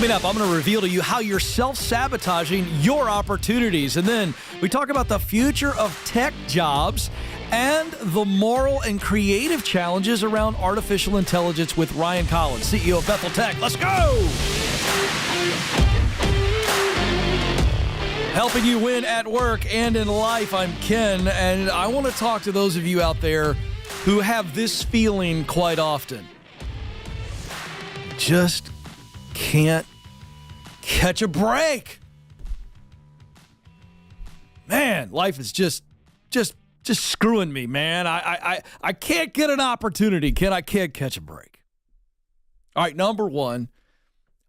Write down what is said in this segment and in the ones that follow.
Coming up, I'm going to reveal to you how you're self-sabotaging your opportunities. And then we talk about the future of tech jobs and the moral and creative challenges around artificial intelligence with Ryan Collins, CEO of Bethel Tech. Let's go! Helping you win at work and in life, I'm Ken, and I want to talk to those of you out there who have this feeling quite often. Just can't catch a break. Man, life is just screwing me, man. I can't get an opportunity, Ken. I can't catch a break. All right, number one,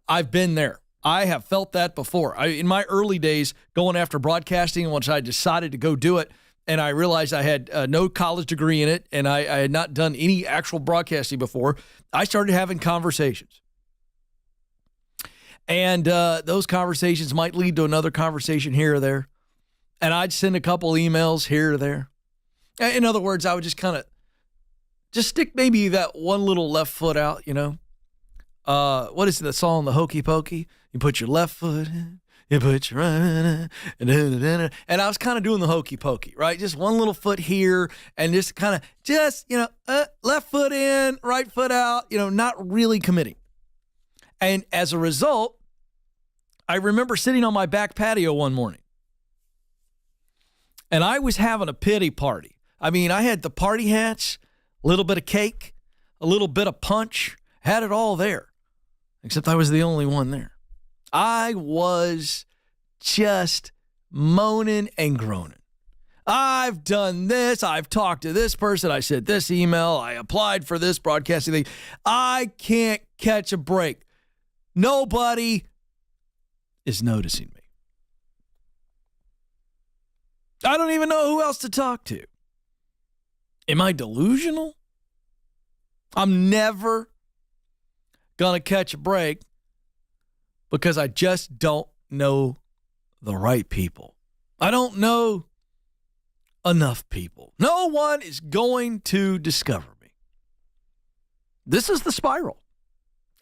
I've been there. I have felt that before. In my early days, going after broadcasting, once I decided to go do it, and I realized I had no college degree in it, and I had not done any actual broadcasting before, I started having conversations. And those conversations might lead to another conversation here or there. And I'd send a couple emails here or there. In other words, I would just kind of just stick maybe that one little left foot out, you know. What is the song, the Hokey Pokey? You put your left foot in, you put your right in, and I was kind of doing the Hokey Pokey, right? Just one little foot here and just kind of left foot in, right foot out, not really committing. And as a result, I remember sitting on my back patio one morning, and I was having a pity party. I mean, I had the party hats, a little bit of cake, a little bit of punch, had it all there, except I was the only one there. I was just moaning and groaning. I've done this. I've talked to this person. I sent this email. I applied for this broadcasting thing. I can't catch a break. Nobody is noticing me. I don't even know who else to talk to. Am I delusional? I'm never going to catch a break because I just don't know the right people. I don't know enough people. No one is going to discover me. This is the spiral.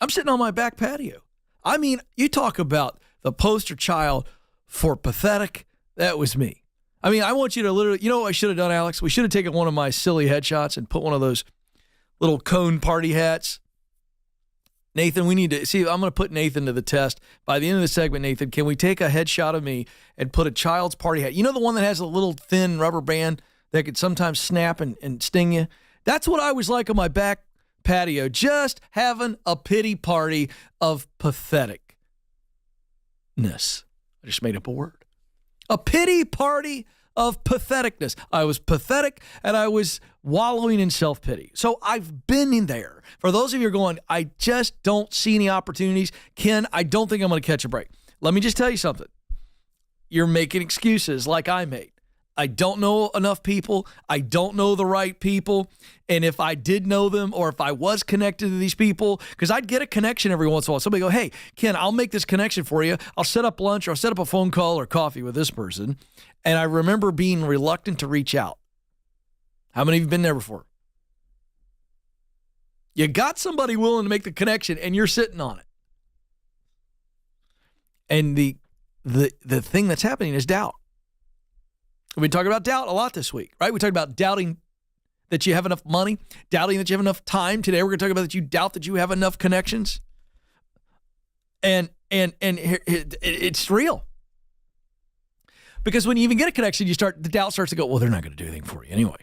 I'm sitting on my back patio. I mean, you talk about the poster child for pathetic. That was me. I mean, I want you to literally, you know what I should have done, Alex? We should have taken one of my silly headshots and put one of those little cone party hats. Nathan, we need to see. I'm going to put Nathan to the test. By the end of the segment, Nathan, can we take a headshot of me and put a child's party hat? You know the one that has a little thin rubber band that could sometimes snap and sting you? That's what I was like on my back patio, just having a pity party of patheticness. I just made up a word. A pity party of patheticness. I was pathetic and I was wallowing in self-pity. So I've been in there. For those of you who are going, I just don't see any opportunities. Ken, I don't think I'm going to catch a break. Let me just tell you something. You're making excuses like I made. I don't know enough people. I don't know the right people. And if I did know them, or if I was connected to these people, because I'd get a connection every once in a while. Somebody go, hey, Ken, I'll make this connection for you. I'll set up lunch or I'll set up a phone call or coffee with this person. And I remember being reluctant to reach out. How many of you have been there before? You got somebody willing to make the connection and you're sitting on it. And the thing that's happening is doubt. We've been talking about doubt a lot this week, right? We talked about doubting that you have enough money, doubting that you have enough time. Today, we're going to talk about that you doubt that you have enough connections. And it's real. Because when you even get a connection, the doubt starts to go, well, they're not going to do anything for you anyway.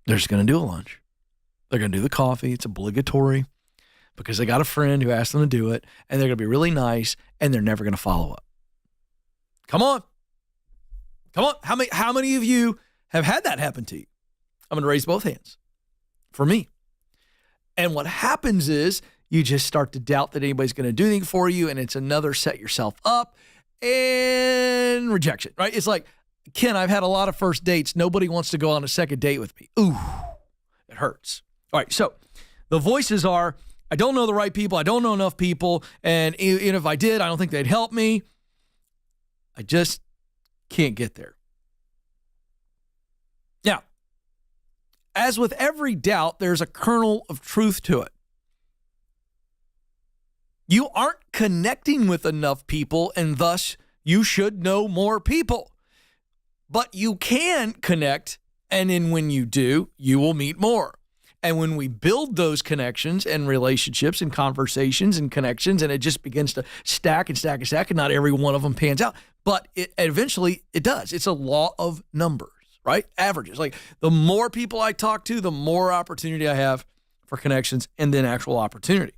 They're just going to do a lunch. They're going to do the coffee. It's obligatory because they got a friend who asked them to do it, and they're going to be really nice, and they're never going to follow up. Come on. Come on. How many of you have had that happen to you? I'm going to raise both hands for me. And what happens is you just start to doubt that anybody's going to do anything for you, and it's another set yourself up and rejection, right? It's like, Ken, I've had a lot of first dates. Nobody wants to go on a second date with me. Ooh, it hurts. All right, so the voices are, I don't know the right people. I don't know enough people. And even if I did, I don't think they'd help me. I just can't get there. Now, as with every doubt, there's a kernel of truth to it. You aren't connecting with enough people, and thus you should know more people. But you can connect, and then when you do, you will meet more. And when we build those connections and relationships and conversations and connections, and it just begins to stack and stack and stack, and not every one of them pans out, but eventually it does. It's a law of numbers, right? Averages. Like the more people I talk to, the more opportunity I have for connections and then actual opportunity.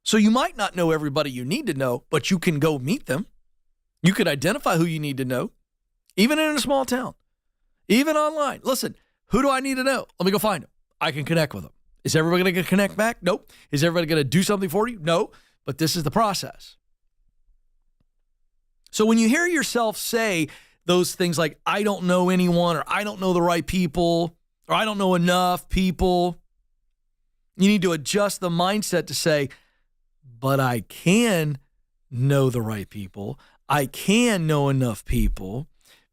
So you might not know everybody you need to know, but you can go meet them. You can identify who you need to know, even in a small town, even online. Listen, who do I need to know? Let me go find them. I can connect with them. Is everybody going to connect back? Nope. Is everybody going to do something for you? No. But this is the process. So when you hear yourself say those things like, I don't know anyone, or I don't know the right people, or I don't know enough people, you need to adjust the mindset to say, but I can know the right people. I can know enough people.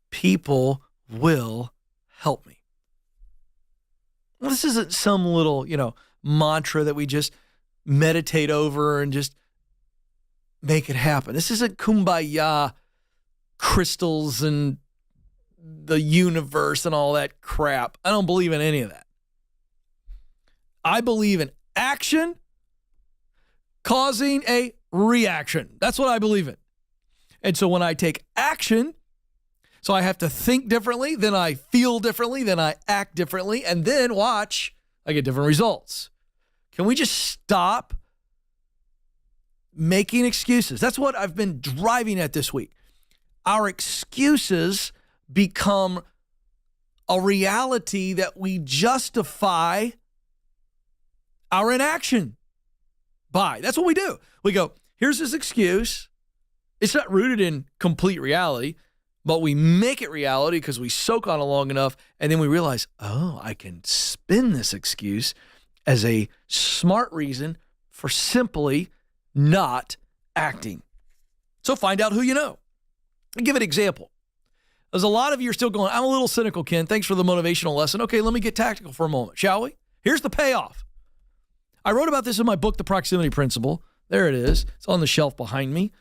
People will help me. Well, this isn't some little, mantra that we just meditate over and just make it happen. This isn't kumbaya crystals and the universe and all that crap. I don't believe in any of that. I believe in action causing a reaction. That's what I believe in. And so when I take action, so I have to think differently, then I feel differently, then I act differently, and then watch, I get different results. Can we just stop making excuses? That's what I've been driving at this week. Our excuses become a reality that we justify our inaction by. That's what we do. We go, here's this excuse. It's not rooted in complete reality, but we make it reality because we soak on it long enough, and then we realize, oh, I can spin this excuse as a smart reason for simply not acting. So find out who you know. I'll give an example. There's a lot of you are still going, I'm a little cynical, Ken. Thanks for the motivational lesson. Okay, let me get tactical for a moment, shall we? Here's the payoff. I wrote about this in my book, The Proximity Principle. There it is. It's on the shelf behind me.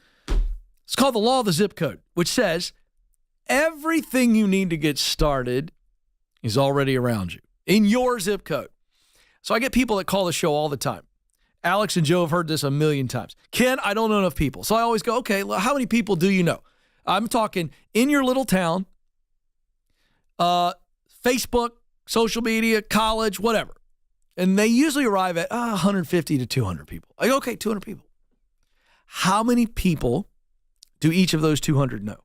It's called The Law of the Zip Code, which says everything you need to get started is already around you, in your zip code. So I get people that call the show all the time. Alex and Joe have heard this a million times. Ken, I don't know enough people. So I always go, okay, well, how many people do you know? I'm talking in your little town, Facebook, social media, college, whatever. And they usually arrive at 150 to 200 people. I go, okay, 200 people. How many people do each of those 200 know?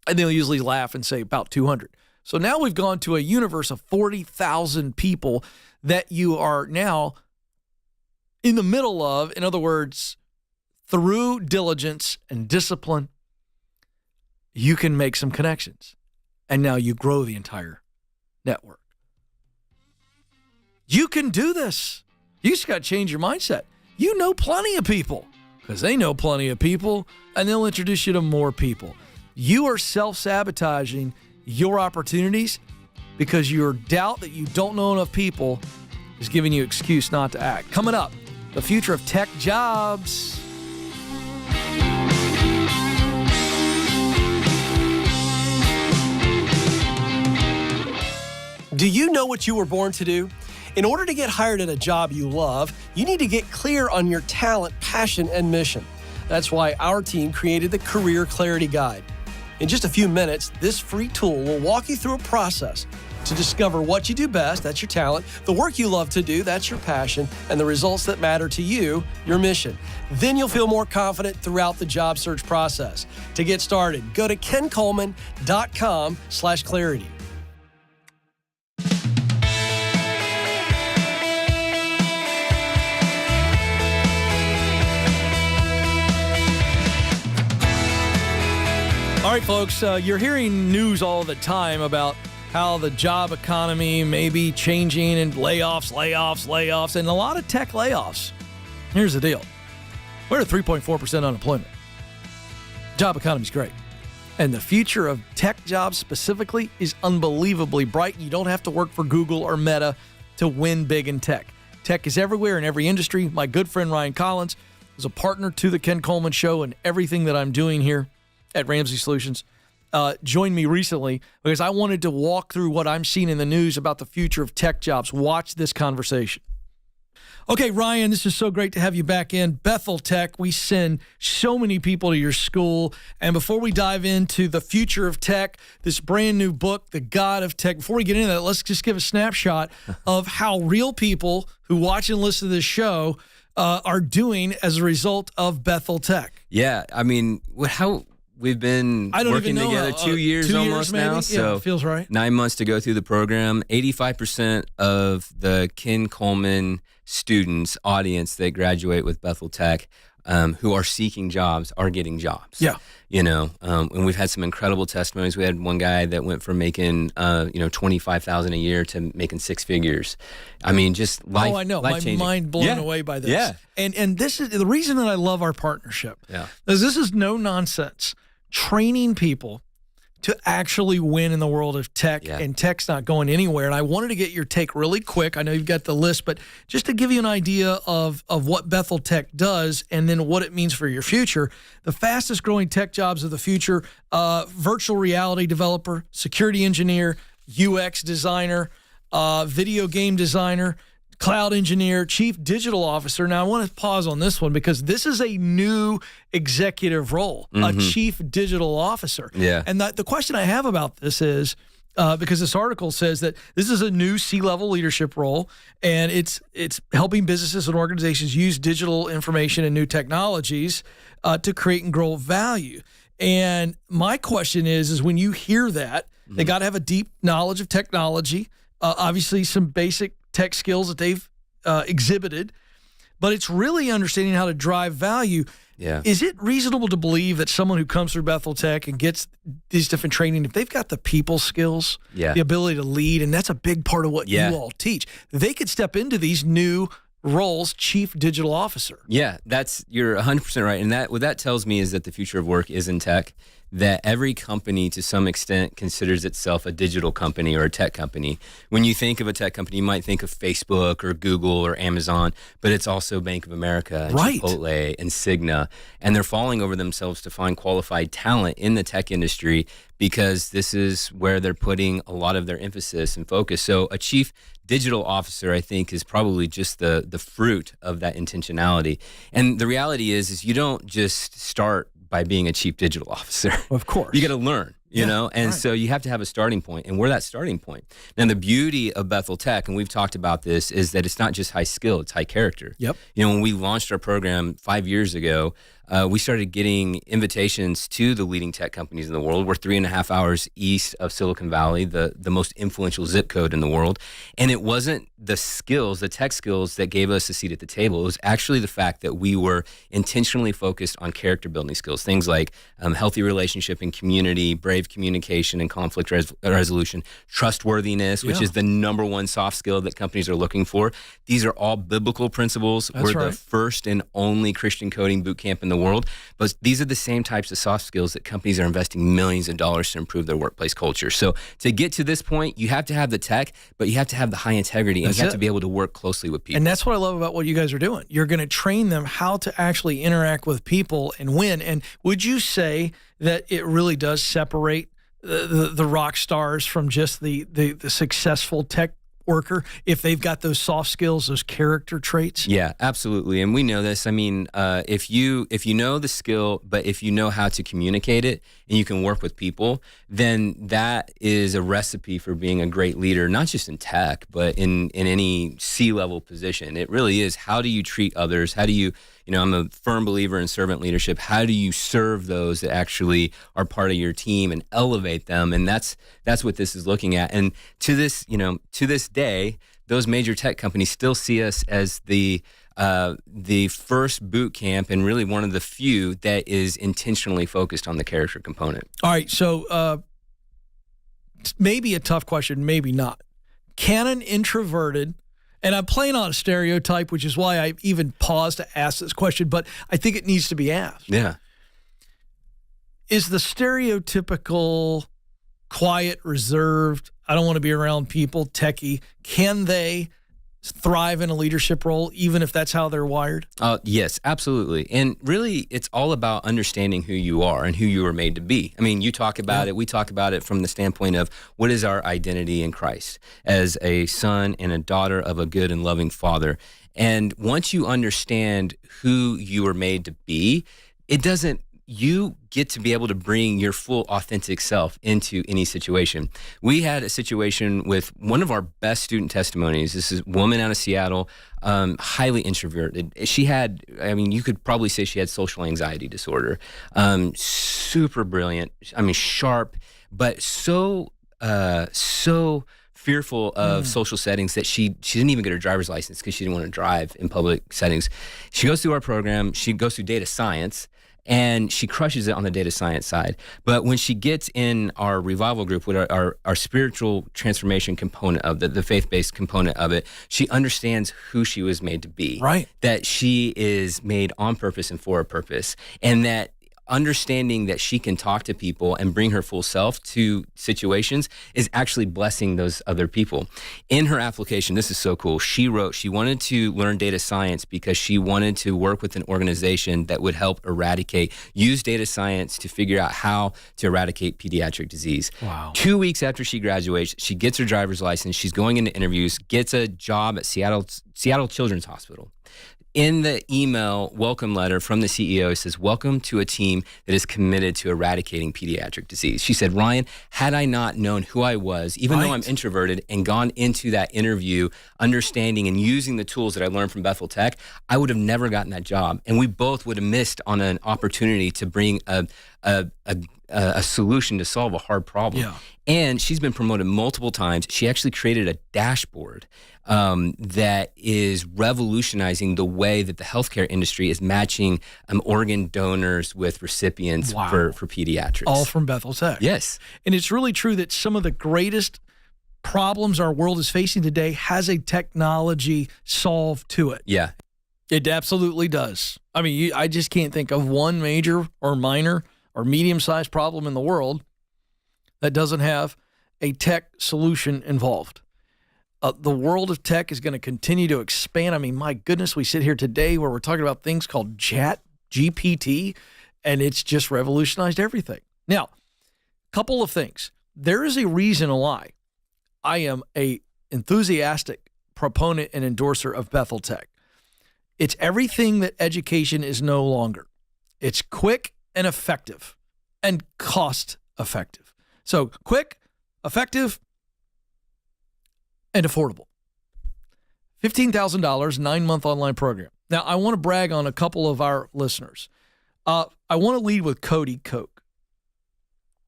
And they'll usually laugh and say about 200. So now we've gone to a universe of 40,000 people that you are now in the middle of. In other words, through diligence and discipline, you can make some connections. And now you grow the entire network. You can do this. You just got to change your mindset. You know plenty of people because they know plenty of people, and they'll introduce you to more people. You are self-sabotaging your opportunities because your doubt that you don't know enough people is giving you excuse not to act. Coming up, the future of tech jobs. Do you know what you were born to do? In order to get hired at a job you love, you need to get clear on your talent, passion, and mission. That's why our team created the Career Clarity Guide. In just a few minutes, this free tool will walk you through a process to discover what you do best, that's your talent, the work you love to do, that's your passion, and the results that matter to you, your mission. Then you'll feel more confident throughout the job search process. To get started, go to kencoleman.com/clarity. All right, folks, you're hearing news all the time about how the job economy may be changing and layoffs, and a lot of tech layoffs. Here's the deal. We're at 3.4% unemployment. Job economy's great. And the future of tech jobs specifically is unbelievably bright. You don't have to work for Google or Meta to win big in tech. Tech is everywhere in every industry. My good friend Ryan Collins is a partner to the Ken Coleman Show and everything that I'm doing here at Ramsey Solutions. Joined me recently because I wanted to walk through what I'm seeing in the news about the future of tech jobs. Watch this conversation. Okay, Ryan, this is so great to have you back in. Bethel Tech, we send so many people to your school. And before we dive into the future of tech, this brand new book, The God of Tech, before we get into that, let's just give a snapshot of how real people who watch and listen to this show are doing as a result of Bethel Tech. Yeah, I mean, how we've been working together 2 years almost now. So it feels right. 9 months to go through the program. 85% of the Ken Coleman students, audience that graduate with Bethel Tech, who are seeking jobs, are getting jobs. Yeah. And we've had some incredible testimonies. We had one guy that went from making, $25,000 a year to making six figures. I mean, just life. Oh, I know. My mind blown away by this. Yeah. And this is the reason that I love our partnership. Yeah. Is this is no nonsense. Training people to actually win in the world of tech, and tech's not going anywhere. And I wanted to get your take really quick. I know you've got the list, but just to give you an idea of what Bethel Tech does and then what it means for your future, the fastest growing tech jobs of the future, virtual reality developer, security engineer, UX designer, video game designer, cloud engineer, chief digital officer. Now, I want to pause on this one because this is a new executive role, a chief digital officer. Yeah. And the question I have about this is, because this article says that this is a new C-level leadership role, and it's helping businesses and organizations use digital information and new technologies to create and grow value. And my question is when you hear that, they got to have a deep knowledge of technology, obviously some basic tech skills that they've exhibited, but it's really understanding how to drive value. Yeah. Is it reasonable to believe that someone who comes through Bethel Tech and gets these different training, if they've got the people skills, the ability to lead, and that's a big part of what you all teach, they could step into these new roles, chief digital officer? Yeah, you're 100% right. And what that tells me is that the future of work is in tech, that every company to some extent considers itself a digital company or a tech company. When you think of a tech company, you might think of Facebook or Google or Amazon, but it's also Bank of America and Chipotle and Cigna. And they're falling over themselves to find qualified talent in the tech industry because this is where they're putting a lot of their emphasis and focus. So a chief digital officer, I think, is probably just the fruit of that intentionality. And the reality is you don't just start by being a chief digital officer. Of course. You got to learn, you know? And so you have to have a starting point, and we're that starting point. Now, the beauty of Bethel Tech, and we've talked about this, is that it's not just high skill, it's high character. Yep. When we launched our program 5 years ago, we started getting invitations to the leading tech companies in the world. We're 3.5 hours east of Silicon Valley, the most influential zip code in the world. And it wasn't the skills, the tech skills, that gave us a seat at the table. It was actually the fact that we were intentionally focused on character building skills, things like healthy relationship and community, brave communication and conflict resolution, trustworthiness, which is the number one soft skill that companies are looking for. These are all biblical principles. We're the first and only Christian coding boot camp in the world, but these are the same types of soft skills that companies are investing millions of dollars to improve their workplace culture. So to get to this point, you have to have the tech, but you have to have the high integrity, and you have to be able to work closely with people. And that's what I love about what you guys are doing. You're going to train them how to actually interact with people and win. And would you say that it really does separate the rock stars from just the successful tech worker if they've got those soft skills, those character traits? Yeah, absolutely. And we know this. I mean, if you know the skill, but if you know how to communicate it and you can work with people, then that is a recipe for being a great leader, not just in tech, but in any C-level position. It really is. How do you treat others? How do you, I'm a firm believer in servant leadership. How do you serve those that actually are part of your team and elevate them? And that's what this is looking at. And to this day, those major tech companies still see us as the first boot camp and really one of the few that is intentionally focused on the character component. All right, so maybe a tough question, maybe not. Can an introverted, and I'm playing on a stereotype, which is why I even paused to ask this question, but I think it needs to be asked. Yeah. Is the stereotypical quiet, reserved, I don't want to be around people, techie, can they thrive in a leadership role, even if that's how they're wired? Yes, absolutely. And really, it's all about understanding who you are and who you were made to be. I mean, you talk about it, we talk about it from the standpoint of what is our identity in Christ as a son and a daughter of a good and loving Father. And once you understand who you were made to be, you get to be able to bring your full authentic self into any situation. We had a situation with one of our best student testimonies. This is a woman out of Seattle, highly introverted. She had, you could probably say she had social anxiety disorder. Super brilliant. Sharp, but so fearful of social settings that she didn't even get her driver's license because she didn't want to drive in public settings. She goes through our program. She goes through data science. And she crushes it on the data science side. But when she gets in our revival group with our spiritual transformation component of the faith-based component of it, she understands who she was made to be. Right. That she is made on purpose and for a purpose. And that understanding that she can talk to people and bring her full self to situations is actually blessing those other people. In her application, this is so cool. She wrote she wanted to learn data science because she wanted to work with an organization that would help use data science to figure out how to eradicate pediatric disease. Wow. 2 weeks after she graduates, she gets her driver's license. She's going into interviews, gets a job at Seattle Children's Hospital. In the email welcome letter from the CEO, it says, "Welcome to a team that is committed to eradicating pediatric disease." She said, "Ryan, had I not known who I was, even though I'm introverted, and gone into that interview understanding and using the tools that I learned from Bethel Tech, I would have never gotten that job. And we both would have missed on an opportunity to bring a solution to solve a hard problem." Yeah. And she's been promoted multiple times. She actually created a dashboard that is revolutionizing the way that the healthcare industry is matching organ donors with recipients for pediatrics. All from Bethel Tech. Yes. And it's really true that some of the greatest problems our world is facing today has a technology solve to it. Yeah. It absolutely does. I just can't think of one major or minor or medium-sized problem in the world that doesn't have a tech solution involved. The world of tech is going to continue to expand. My goodness, we sit here today where we're talking about things called Chat GPT, and it's just revolutionized everything. Now, couple of things. There is a reason why I am a enthusiastic proponent and endorser of Bethel Tech. It's everything that education is no longer. It's quick and effective and cost effective. So quick, effective, and affordable. $15,000, 9-month online program. Now, I want to brag on a couple of our listeners. I want to lead with Cody Koch.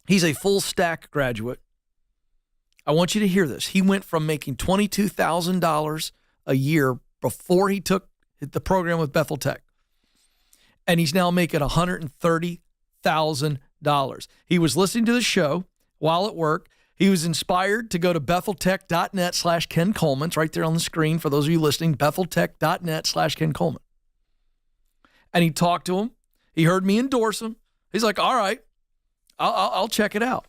He's a full stack graduate. I want you to hear this. He went from making $22,000 a year before he took the program with Bethel Tech, and he's now making $130,000. He was listening to the show while at work. He was inspired to go to betheltech.net/Ken Coleman. It's right there on the screen for those of you listening, betheltech.net/Ken Coleman. And he talked to him. He heard me endorse him. He's like, all right, I'll check it out.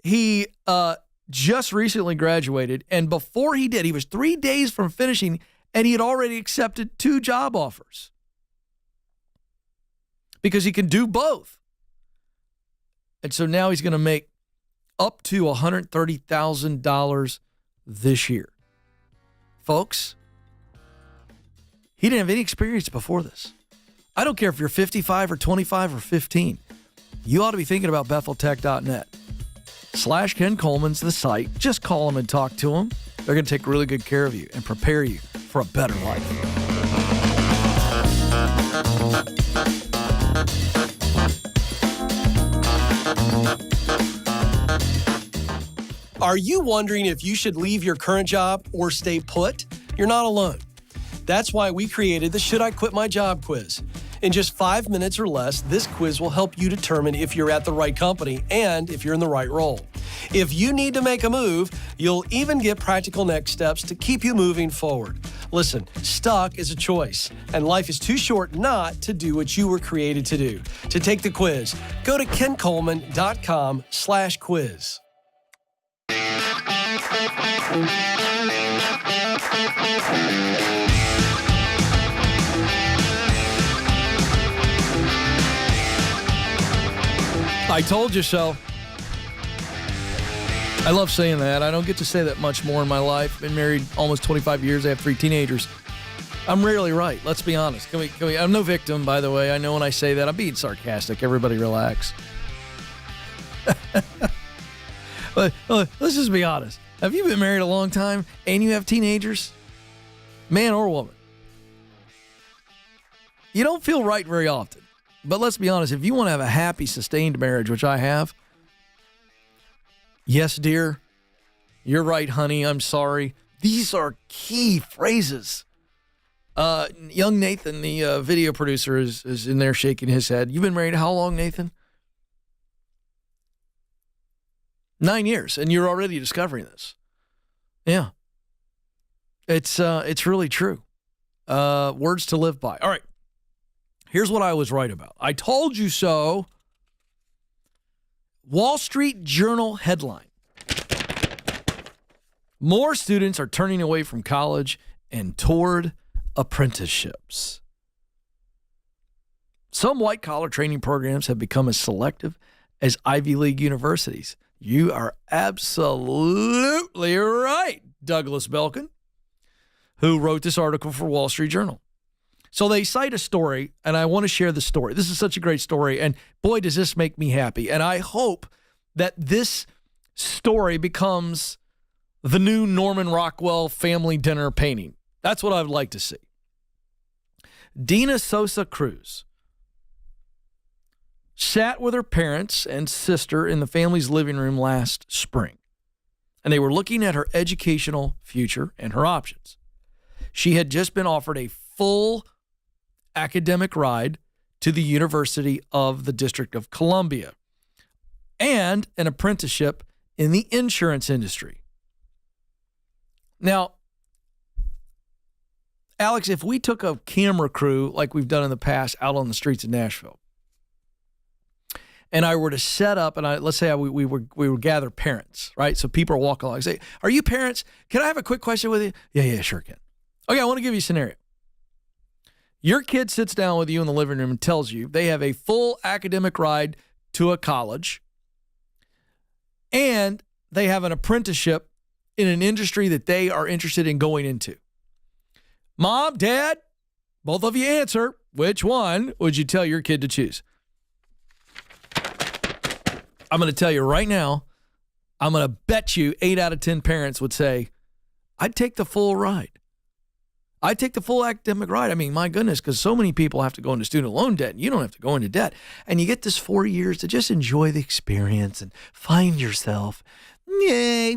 He just recently graduated, and before he did, he was 3 days from finishing, and he had already accepted 2 job offers because he can do both. And so now he's going to make up to $130,000 this year. Folks, he didn't have any experience before this. I don't care if you're 55 or 25 or 15. You ought to be thinking about betheltech.net/Ken Coleman's the site. Just call them and talk to them. They're going to take really good care of you and prepare you for a better life. Are you wondering if you should leave your current job or stay put? You're not alone. That's why we created the Should I Quit My Job quiz. In just 5 minutes or less, this quiz will help you determine if you're at the right company and if you're in the right role. If you need to make a move, you'll even get practical next steps to keep you moving forward. Listen, stuck is a choice, and life is too short not to do what you were created to do. To take the quiz, go to kencoleman.com/quiz. I told you so. I love saying that. I don't get to say that much more in my life. Been married almost 25 years. I have 3 teenagers. I'm rarely right. Let's be honest. Can we? I'm no victim, by the way. I know when I say that, I'm being sarcastic. Everybody relax. But let's just be honest. Have you been married a long time and you have teenagers? Man or woman? You don't feel right very often. But let's be honest. If you want to have a happy, sustained marriage, which I have, yes, dear. You're right, honey. I'm sorry. These are key phrases. Young Nathan, the video producer, is in there shaking his head. You've been married how long, Nathan? 9 years, and you're already discovering this. Yeah. It's really true. Words to live by. All right. Here's what I was right about. I told you so. Wall Street Journal headline. More students are turning away from college and toward apprenticeships. Some white-collar training programs have become as selective as Ivy League universities. You are absolutely right, Douglas Belkin, who wrote this article for Wall Street Journal. So they cite a story, and I want to share the story. This is such a great story, and boy, does this make me happy. And I hope that this story becomes the new Norman Rockwell family dinner painting. That's what I would like to see. Dina Sosa Cruz sat with her parents and sister in the family's living room last spring, and they were looking at her educational future and her options. She had just been offered a full academic ride to the University of the District of Columbia and an apprenticeship in the insurance industry. Now, Alex, if we took a camera crew like we've done in the past out on the streets of Nashville, and I were to set up, and let's say we would gather parents, right? So people are walking along. I say, "Are you parents? Can I have a quick question with you?" Yeah, sure can. Okay, I want to give you a scenario. Your kid sits down with you in the living room and tells you they have a full academic ride to a college, and they have an apprenticeship in an industry that they are interested in going into. Mom, Dad, both of you answer. Which one would you tell your kid to choose? I'm going to tell you right now, I'm going to bet you 8 out of 10 parents would say, I'd take the full ride. I'd take the full academic ride. I mean, my goodness, because so many people have to go into student loan debt, and you don't have to go into debt. And you get this 4 years to just enjoy the experience and find yourself. Yeah.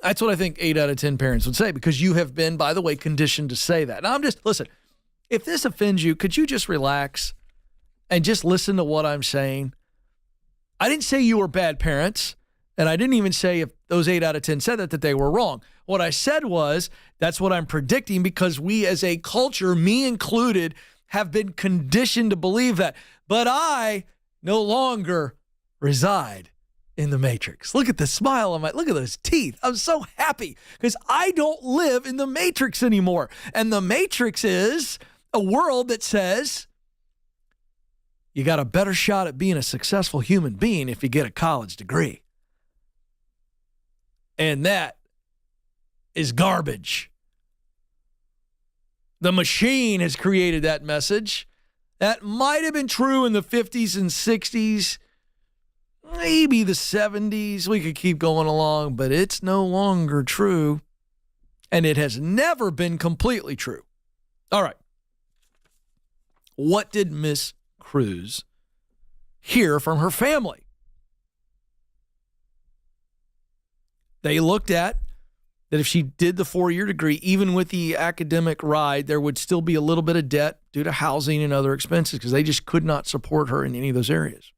That's what I think 8 out of 10 parents would say, because you have been, by the way, conditioned to say that. Now, listen, if this offends you, could you just relax and just listen to what I'm saying? I didn't say you were bad parents, and I didn't even say if those 8 out of 10 said that they were wrong. What I said was, that's what I'm predicting, because we as a culture, me included, have been conditioned to believe that. But I no longer reside in the Matrix. Look at the smile on look at those teeth. I'm so happy because I don't live in the Matrix anymore. And the Matrix is a world that says you got a better shot at being a successful human being if you get a college degree. And that is garbage. The machine has created that message. That might have been true in the 50s and 60s, maybe the 70s. We could keep going along, but it's no longer true. And it has never been completely true. All right. What did Miss Cruz hear from her family? They looked at that if she did the 4-year degree, even with the academic ride, there would still be a little bit of debt due to housing and other expenses because they just could not support her in any of those areas.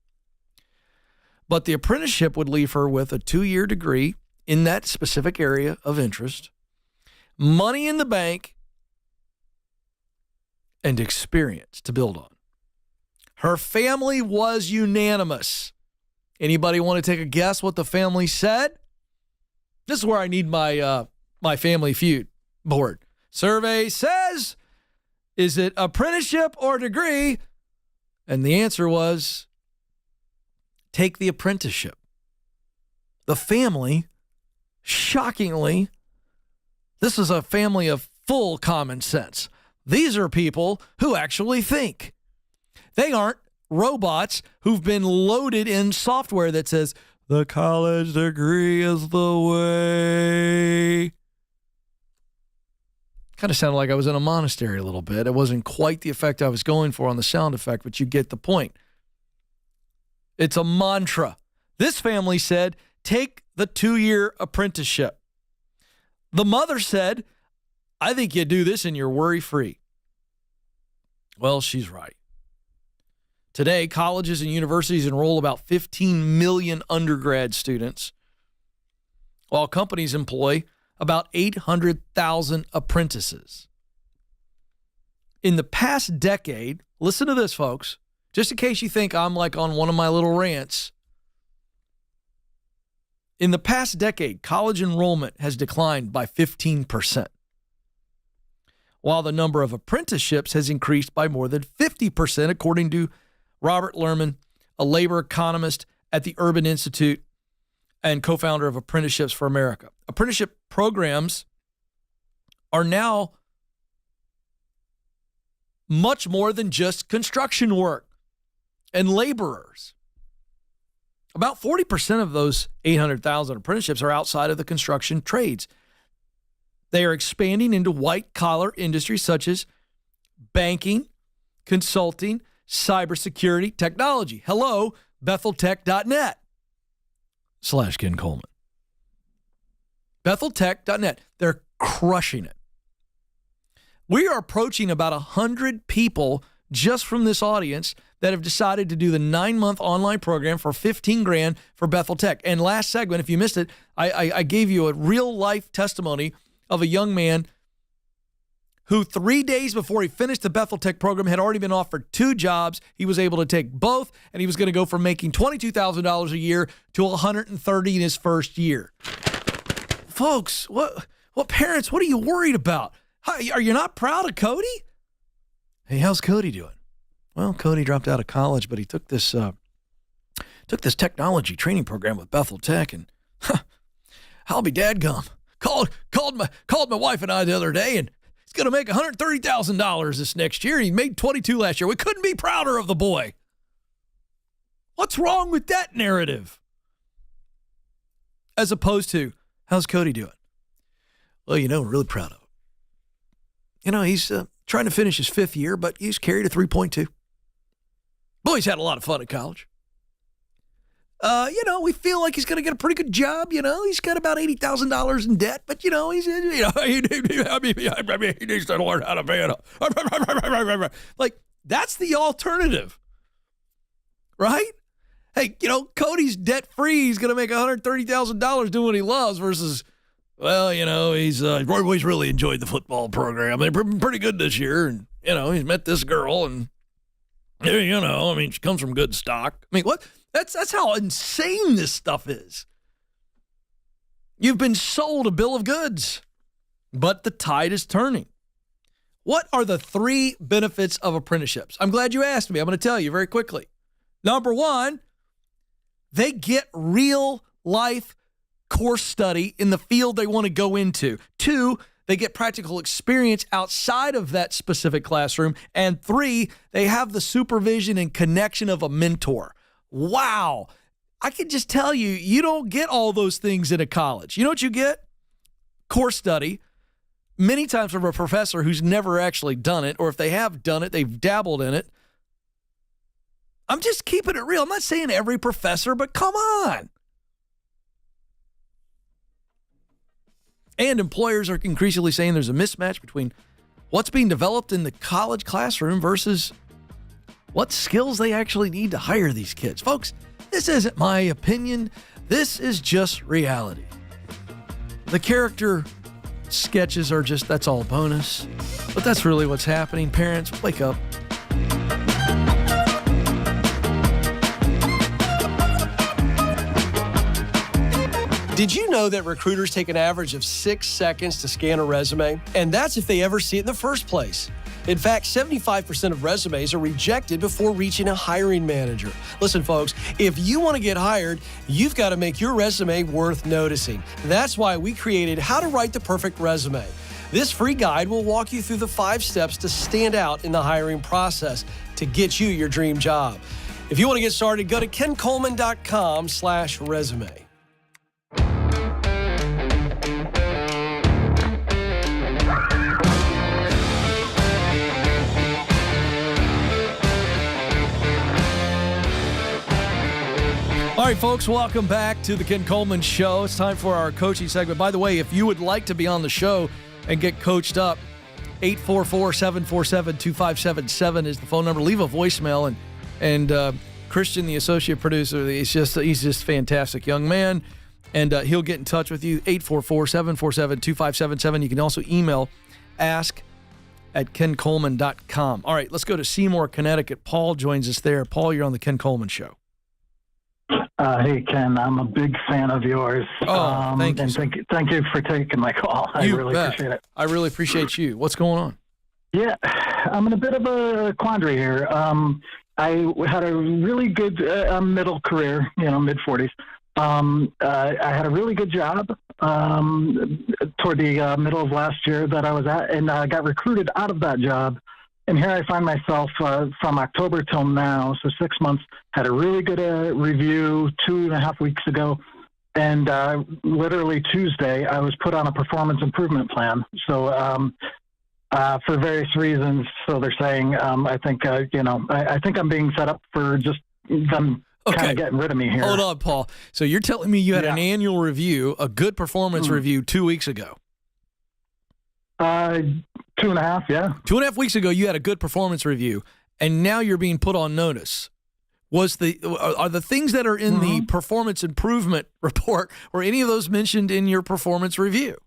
But the apprenticeship would leave her with a 2-year degree in that specific area of interest, money in the bank, and experience to build on. Her family was unanimous. Anybody want to take a guess what the family said? This is where I need my my Family Feud board. Survey says, is it apprenticeship or degree? And the answer was, take the apprenticeship. The family, shockingly, this is a family of full common sense. These are people who actually think. They aren't robots who've been loaded in software that says, the college degree is the way. Kind of sounded like I was in a monastery a little bit. It wasn't quite the effect I was going for on the sound effect, but you get the point. It's a mantra. This family said, take the 2-year apprenticeship. The mother said, I think you do this and you're worry-free. Well, she's right. Today, colleges and universities enroll about 15 million undergrad students, while companies employ about 800,000 apprentices. In the past decade, listen to this, folks, just in case you think I'm like on one of my little rants. In the past decade, college enrollment has declined by 15%, while the number of apprenticeships has increased by more than 50%, according to Robert Lerman, a labor economist at the Urban Institute and co-founder of Apprenticeships for America. Apprenticeship programs are now much more than just construction work and laborers. About 40% of those 800,000 apprenticeships are outside of the construction trades. They are expanding into white-collar industries such as banking, consulting, cybersecurity, technology. Hello, BethelTech.net/Ken Coleman. BethelTech.net. They're crushing it. We are approaching about 100 people just from this audience that have decided to do the 9-month online program for $15,000 for Bethel Tech. And last segment, if you missed it, I gave you a real-life testimony of a young man who 3 days before he finished the Bethel Tech program had already been offered 2 jobs. He was able to take both, and he was going to go from making $22,000 a year to $130,000 in his first year. Folks, what parents, what are you worried about? Are you not proud of Cody? Hey, how's Cody doing? Well, Cody dropped out of college, but he took this technology training program with Bethel Tech, and I'll be dadgum. Called my wife and I the other day, and he's going to make $130,000 this next year. He made $22,000 last year. We couldn't be prouder of the boy. What's wrong with that narrative? As opposed to, how's Cody doing? Well, we're really proud of him. He's trying to finish his 5th year, but he's carried a 3.2. Boy, he's had a lot of fun at college. We feel like he's going to get a pretty good job. He's got about $80,000 in debt, but he needs to learn how to pay it up. Like, that's the alternative, right? Hey, Cody's debt free. He's going to make $130,000 doing what he loves versus, he's really enjoyed the football program. They've been pretty good this year, and he's met this girl, and she comes from good stock. What? That's how insane this stuff is. You've been sold a bill of goods, but the tide is turning. What are the 3 benefits of apprenticeships? I'm glad you asked me. I'm going to tell you very quickly. Number 1, they get real life course study in the field they want to go into. 2, they get practical experience outside of that specific classroom. And 3, they have the supervision and connection of a mentor. Wow. I can just tell you, you don't get all those things in a college. You know what you get? Course study, many times from a professor who's never actually done it, or if they have done it, they've dabbled in it. I'm just keeping it real. I'm not saying every professor, but come on. And employers are increasingly saying there's a mismatch between what's being developed in the college classroom versus what skills they actually need to hire these kids. Folks, this isn't my opinion. This is just reality. The character sketches are just, that's all bonus. But that's really what's happening. Parents, wake up. Did you know that recruiters take an average of 6 seconds to scan a resume? And that's if they ever see it in the first place. In fact, 75% of resumes are rejected before reaching a hiring manager. Listen, folks, if you want to get hired, you've got to make your resume worth noticing. That's why we created How to Write the Perfect Resume. This free guide will walk you through the 5 steps to stand out in the hiring process to get you your dream job. If you want to get started, go to kencoleman.com/resume. All right, folks, welcome back to the Ken Coleman Show. It's time for our coaching segment. By the way, if you would like to be on the show and get coached up, 844-747-2577 is the phone number. Leave a voicemail, and Christian, the associate producer, he's just fantastic young man, and he'll get in touch with you. 844-747-2577. You can also email ask@kencoleman.com. All right, let's go to Seymour, Connecticut. Paul joins us there. Paul, you're on the Ken Coleman Show. Hey, Ken, I'm a big fan of yours. Oh, thank you. And thank you for taking my call. I really appreciate it. I really appreciate you. What's going on? Yeah, I'm in a bit of a quandary here. I had a really good middle career, mid-40s. I had a really good job toward the middle of last year that I was at, and I got recruited out of that job. And here I find myself from October till now, so 6 months, had a really good review 2.5 weeks ago. And literally Tuesday, I was put on a performance improvement plan. So for various reasons, so they're saying, I think I'm being set up for just them kind of getting rid of me here. Hold on, Paul. So you're telling me you had an annual review, a good performance review 2 weeks ago? 2.5, yeah. 2.5 weeks ago, you had a good performance review, and now you're being put on notice. Are the things that are in the performance improvement report, were any of those mentioned in your performance review?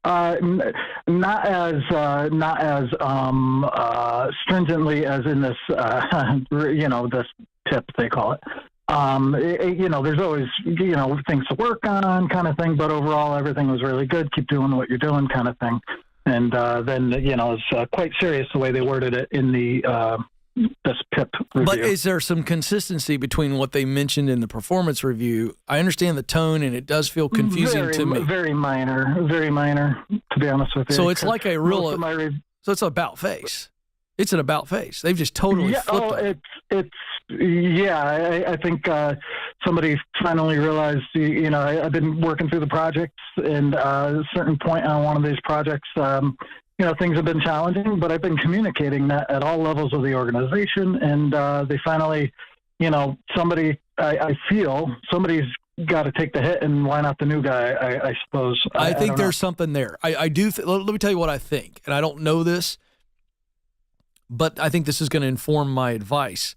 Not as stringently as in this, this tip they call it. There's always, things to work on kind of thing, but overall everything was really good. Keep doing what you're doing kind of thing. And then, it's quite serious the way they worded it in the this PIP review. But is there some consistency between what they mentioned in the performance review? I understand the tone, and it does feel confusing to me. Very minor, to be honest with you. So it's like a real, so it's about face. It's an about face. They've just totally flipped it. I think somebody finally realized, I've been working through the projects, and at a certain point on one of these projects, things have been challenging, but I've been communicating that at all levels of the organization, and they finally, I feel somebody's got to take the hit, and why not the new guy, I suppose. I think there's something there. I do. Let me tell you what I think, and I don't know this, but I think this is going to inform my advice.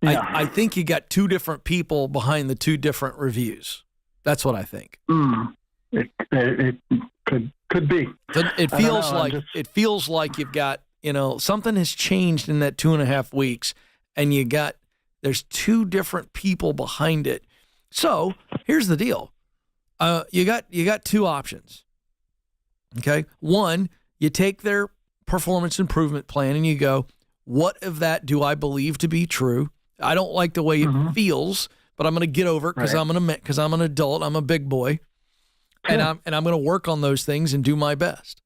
Yeah. I think you got 2 different people behind the 2 different reviews. That's what I think. It could be. It feels like you've got, something has changed in that 2.5 weeks, and there's 2 different people behind it. So here's the deal. You got 2 options. Okay. One, you take their performance improvement plan and you go, what of that do I believe to be true? I don't like the way it feels, but I'm going to get over it because I'm an adult. I'm a big boy, and I'm going to work on those things and do my best.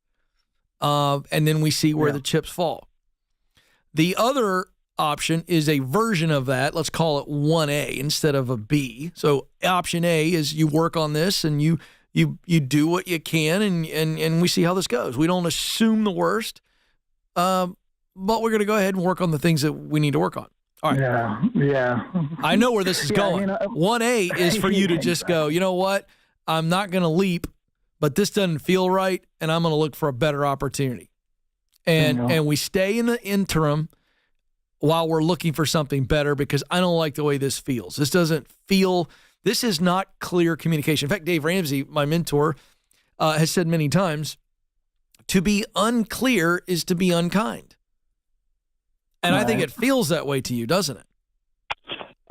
And then we see where the chips fall. The other option is a version of that. Let's call it 1A instead of a B. So option A is you work on this and you do what you can, and we see how this goes. We don't assume the worst, but we're going to go ahead and work on the things that we need to work on. All right. Yeah. I know where this is going. 1A is for you to just go, you know what? I'm not going to leap, but this doesn't feel right, and I'm going to look for a better opportunity. And we stay in the interim while we're looking for something better because I don't like the way this feels. This is not clear communication. In fact, Dave Ramsey, my mentor, has said many times, to be unclear is to be unkind. And I think it feels that way to you, doesn't it?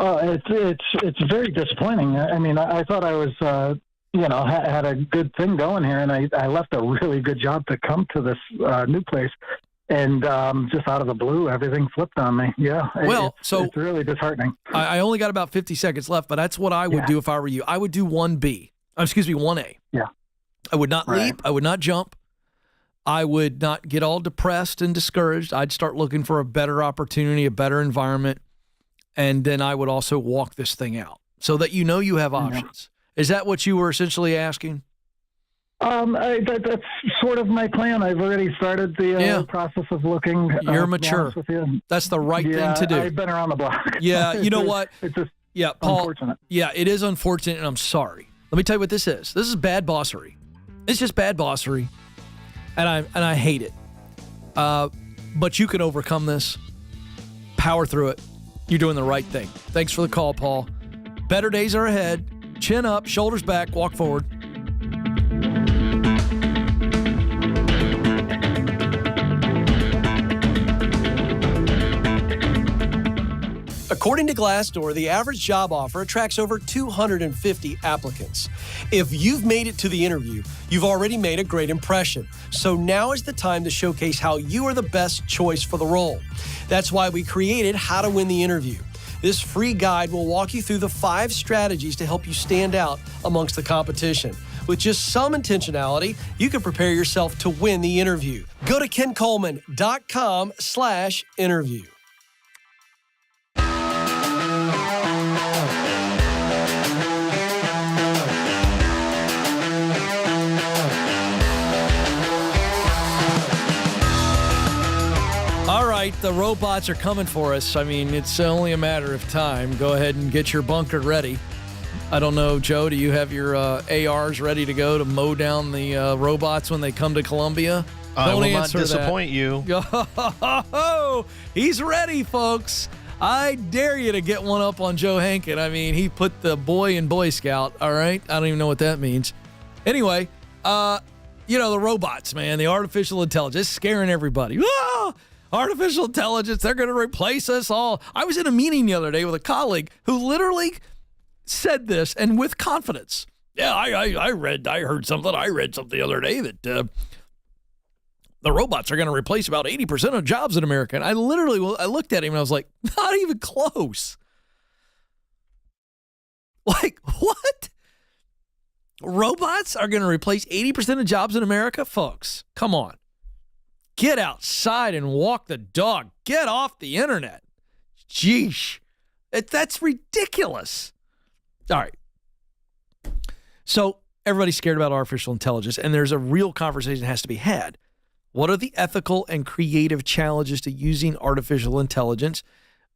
It's very disappointing. I mean, I thought I was, had a good thing going here, and I left a really good job to come to this new place, and just out of the blue, everything flipped on me. Yeah. Well, it's really disheartening. I only got about 50 seconds left, but that's what I would do if I were you. I would do 1A. Yeah. I would not leap. I would not jump. I would not get all depressed and discouraged. I'd start looking for a better opportunity, a better environment. And then I would also walk this thing out so that you have options. Is that what you were essentially asking? That's sort of my plan. I've already started the process of looking. You're mature. That's the right thing to do. I've been around the block. Yeah, you know what? It's just Paul, unfortunate. Yeah, it is unfortunate, and I'm sorry. Let me tell you what this is. This is bad bossery. It's just bad bossery, and I hate it. But you can overcome this. Power through it. You're doing the right thing. Thanks for the call, Paul. Better days are ahead. Chin up, shoulders back, walk forward. According to Glassdoor, the average job offer attracts over 250 applicants. If you've made it to the interview, you've already made a great impression. So now is the time to showcase how you are the best choice for the role. That's why we created How to Win the Interview. This free guide will walk you through the 5 strategies to help you stand out amongst the competition. With just some intentionality, you can prepare yourself to win the interview. Go to kencoleman.com/interview. All right, the robots are coming for us. I mean, it's only a matter of time. Go ahead and get your bunker ready. I don't know, Joe, do you have your ARs ready to go to mow down the robots when they come to Columbia? I Don't will not answer disappoint you. Oh, he's ready, folks. I dare you to get one up on Joe Hankin. I mean, he put the boy in Boy Scout, all right? I don't even know what that means. Anyway, the robots, man, the artificial intelligence, scaring everybody. Ah! Artificial intelligence, they're going to replace us all. I was in a meeting the other day with a colleague who literally said this, and with confidence. Yeah, I read something the other day that the robots are going to replace about 80% of jobs in America. And I looked at him and I was like, not even close. Like, what? Robots are going to replace 80% of jobs in America? Folks, come on. Get outside and walk the dog. Get off the internet. Jeesh. That's ridiculous. All right. So everybody's scared about artificial intelligence, and there's a real conversation that has to be had. What are the ethical and creative challenges to using artificial intelligence?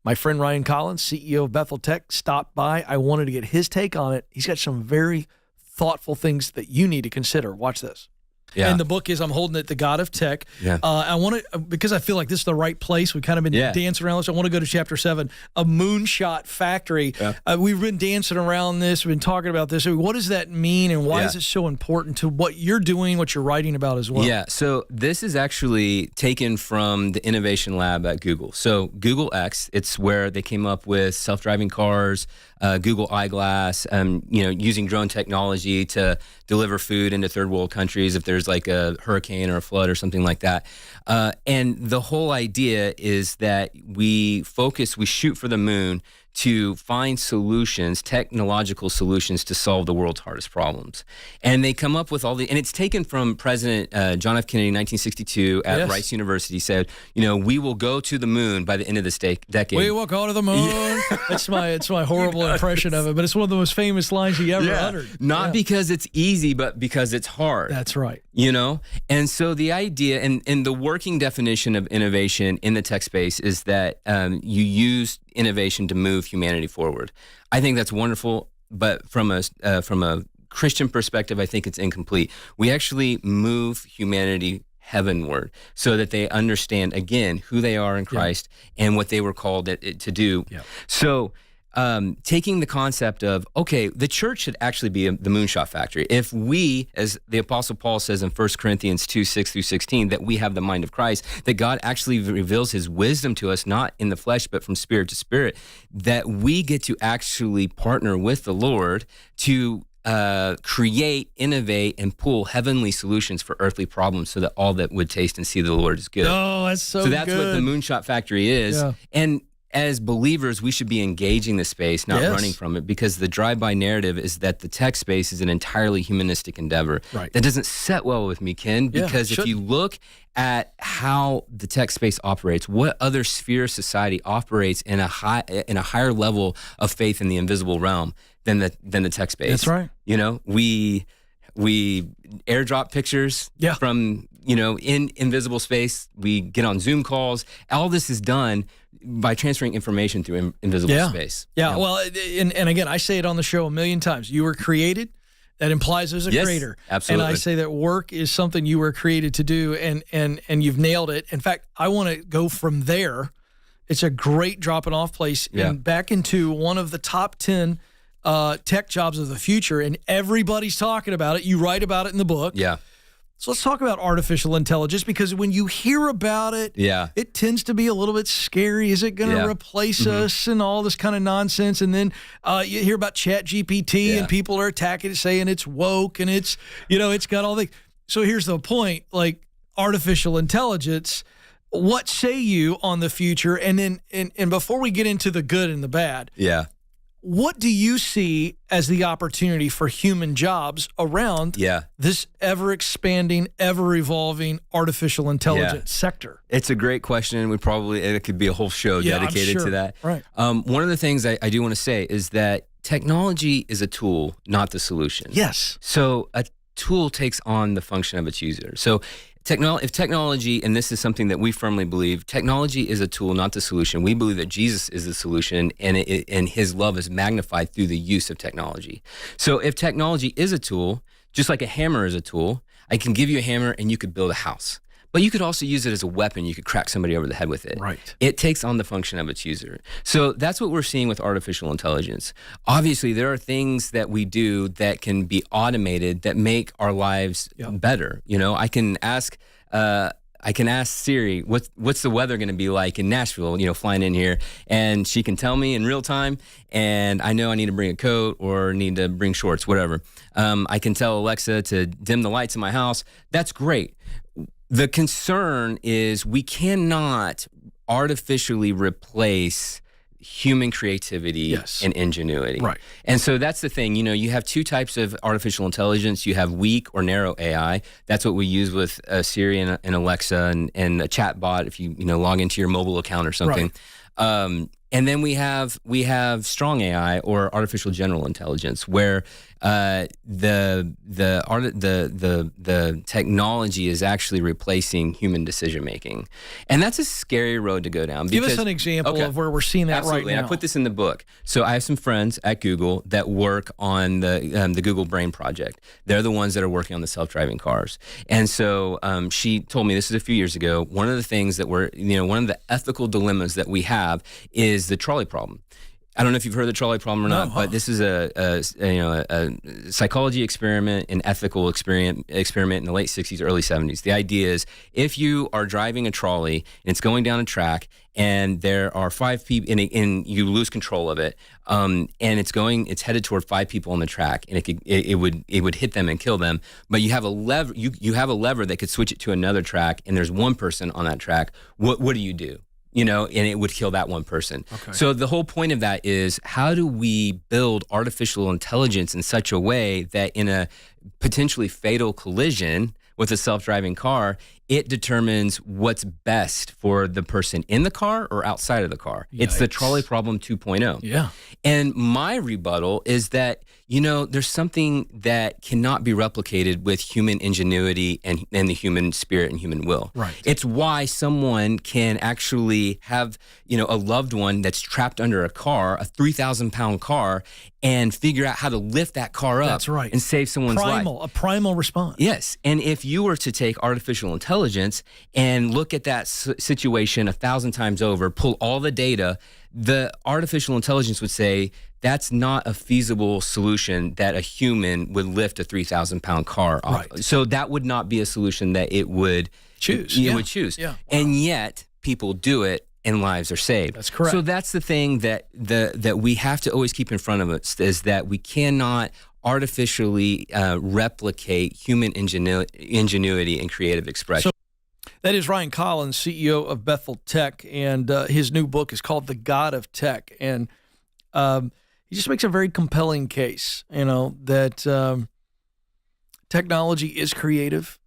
My friend Ryan Collins, CEO of Bethel Tech, stopped by. I wanted to get his take on it. He's got some very thoughtful things that you need to consider. Watch this. Yeah. And the book is, I'm holding it, The God of Tech. Yeah. I want to, because I feel like this is the right place. We've kind of been dancing around this. I want to go to chapter 7, a moonshot factory. Yeah. We've been dancing around this. We've been talking about this. What does that mean, and why is it so important to what you're doing, what you're writing about as well? Yeah. So this is actually taken from the innovation lab at Google. So Google X, it's where they came up with self-driving cars, Google Eyeglass, using drone technology to deliver food into third world countries if there's like a hurricane or a flood or something like that. And the whole idea is that we shoot for the moon to find solutions, technological solutions to solve the world's hardest problems. And they come up with and it's taken from President John F. Kennedy in 1962 at Rice University, said, we will go to the moon by the end of this decade. We will go to the moon. Yeah. It's my horrible impression of it, but it's one of the most famous lines he ever uttered. Not because it's easy, but because it's hard. That's right. And so the idea and the working definition of innovation in the tech space is that you use innovation to move humanity forward. I think that's wonderful, but from a Christian perspective, I think it's incomplete. We actually move humanity heavenward so that they understand, again, who they are in Christ and what they were called to do. Yeah. So taking the concept of, okay, the church should actually be the moonshot factory. If we, as the Apostle Paul says in 1 Corinthians 2:6-16, that we have the mind of Christ, that God actually reveals his wisdom to us, not in the flesh, but from spirit to spirit, that we get to actually partner with the Lord to create, innovate, and pull heavenly solutions for earthly problems so that all that would taste and see the Lord is good. Oh, that's so that's good. what the moonshot factory is. Yeah. And as believers, we should be engaging the space, not Yes. running from it, because the drive-by narrative is that the tech space is an entirely humanistic endeavor. Right. That doesn't set well with me, Ken, Yeah, because if you look at how the tech space operates, what other sphere of society operates in a higher level of faith in the invisible realm than the tech space. That's right. You know, we airdrop pictures from, in invisible space. We get on Zoom calls. All this is done by transferring information through invisible space. Yeah. Well, and again, I say it on the show a million times. You were created. That implies there's a creator. Absolutely. And I say that work is something you were created to do, and you've nailed it. In fact, I want to go from there. It's a great dropping off place and back into one of the top 10 tech jobs of the future, and everybody's talking about it. You write about it in the book. Yeah. So let's talk about artificial intelligence, because when you hear about it, it tends to be a little bit scary. Is it going to replace us and all this kind of nonsense? And then you hear about Chat GPT and people are attacking it, saying it's woke and it's, it's got all the. So here's the point, like artificial intelligence, what say you on the future? And then, and before we get into the good and the bad, what do you see as the opportunity for human jobs around this ever-expanding, ever-evolving artificial intelligence sector? It's a great question. It could be a whole show dedicated to that. Right. One of the things I do want to say is that technology is a tool, not the solution. Yes. So a tool takes on the function of its user. So if technology, and this is something that we firmly believe, technology is a tool, not the solution. We believe that Jesus is the solution, and his love is magnified through the use of technology. So if technology is a tool, just like a hammer is a tool, I can give you a hammer and you could build a house. But you could also use it as a weapon. You could crack somebody over the head with it. Right. It takes on the function of its user. So that's what we're seeing with artificial intelligence. Obviously, there are things that we do that can be automated that make our lives better. I can ask Siri, what's the weather going to be like in Nashville, flying in here, and she can tell me in real time, and I know I need to bring a coat or need to bring shorts, whatever. I can tell Alexa to dim the lights in my house. That's great. The concern is we cannot artificially replace human creativity and ingenuity. Right. And so that's the thing. You have two types of artificial intelligence. You have weak or narrow AI. That's what we use with Siri and Alexa and a chat bot if you log into your mobile account or something. Right. And then we have strong AI or artificial general intelligence, where the technology is actually replacing human decision making, and that's a scary road to go down. Give us an example of where we're seeing that right now. And I put this in the book. So I have some friends at Google that work on the Google Brain Project. They're the ones that are working on the self-driving cars. And so she told me, this is a few years ago, one of the things that one of the ethical dilemmas that we have is the trolley problem. I don't know if you've heard of the trolley problem or not, but this is a psychology experiment, an ethical experiment in the late 60s, early 70s. The idea is if you are driving a trolley and it's going down a track and there are 5 people and you lose control of it, and it's headed toward 5 people on the track, and it would hit them and kill them. But you have a lever, you have a lever that could switch it to another track, and there's one person on that track. What do you do? And it would kill that one person. Okay. So the whole point of that is, how do we build artificial intelligence in such a way that in a potentially fatal collision with a self-driving car, it determines what's best for the person in the car or outside of the car? Yikes. It's the trolley problem 2.0. Yeah. And my rebuttal is that, there's something that cannot be replicated with human ingenuity and the human spirit and human will. Right. It's why someone can actually have, a loved one that's trapped under a car, a 3,000-pound car, and figure out how to lift that car up. That's right. And save someone's life. A primal response. Yes. And if you were to take artificial intelligence intelligence and look at that situation 1,000 times over, pull all the data, the artificial intelligence would say that's not a feasible solution that a human would lift a 3,000-pound car off. Right. So that would not be a solution that it would choose. It would choose. Yeah. Wow. And yet people do it and lives are saved. That's correct. So that's the thing that that we have to always keep in front of us, is that we cannot artificially replicate human ingenuity and creative expression. So that is Ryan Collins, CEO of Bethel Tech, and his new book is called The God of Tech. And he just makes a very compelling case, that technology is creative.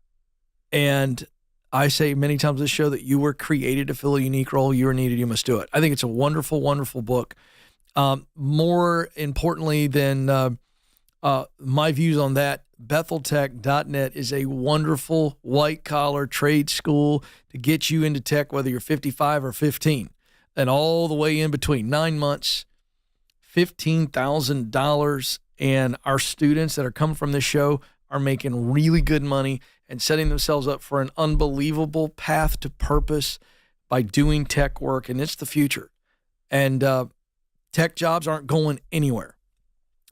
And I say many times on this show that you were created to fill a unique role. You are needed. You must do it. I think it's a wonderful, wonderful book. More importantly than my views on that, BethelTech.net is a wonderful white-collar trade school to get you into tech, whether you're 55 or 15, and all the way in between. 9 months, $15,000, and our students that are coming from this show are making really good money and setting themselves up for an unbelievable path to purpose by doing tech work, and it's the future. And tech jobs aren't going anywhere.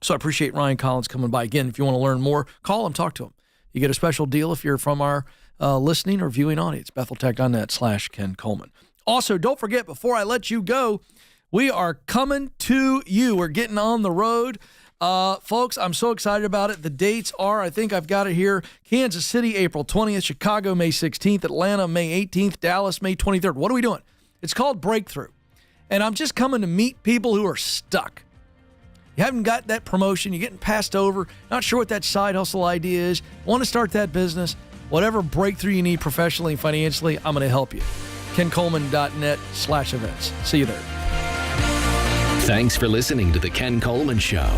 So I appreciate Ryan Collins coming by. Again, if you want to learn more, call him, talk to him. You get a special deal if you're from our listening or viewing audience, BethelTech.net/Ken Coleman. Also, don't forget, before I let you go, we are coming to you. We're getting on the road. Folks, I'm so excited about it. The dates are, I think I've got it here, Kansas City, April 20th, Chicago, May 16th, Atlanta, May 18th, Dallas, May 23rd. What are we doing? It's called Breakthrough. And I'm just coming to meet people who are stuck. You haven't got that promotion. You're getting passed over. Not sure what that side hustle idea is. Want to start that business. Whatever breakthrough you need professionally and financially, I'm going to help you. KenColeman.net/events. See you there. Thanks for listening to The Ken Coleman Show.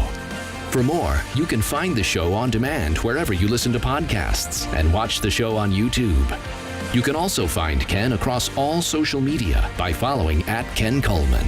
For more, you can find the show on demand wherever you listen to podcasts and watch the show on YouTube. You can also find Ken across all social media by following @Ken Coleman.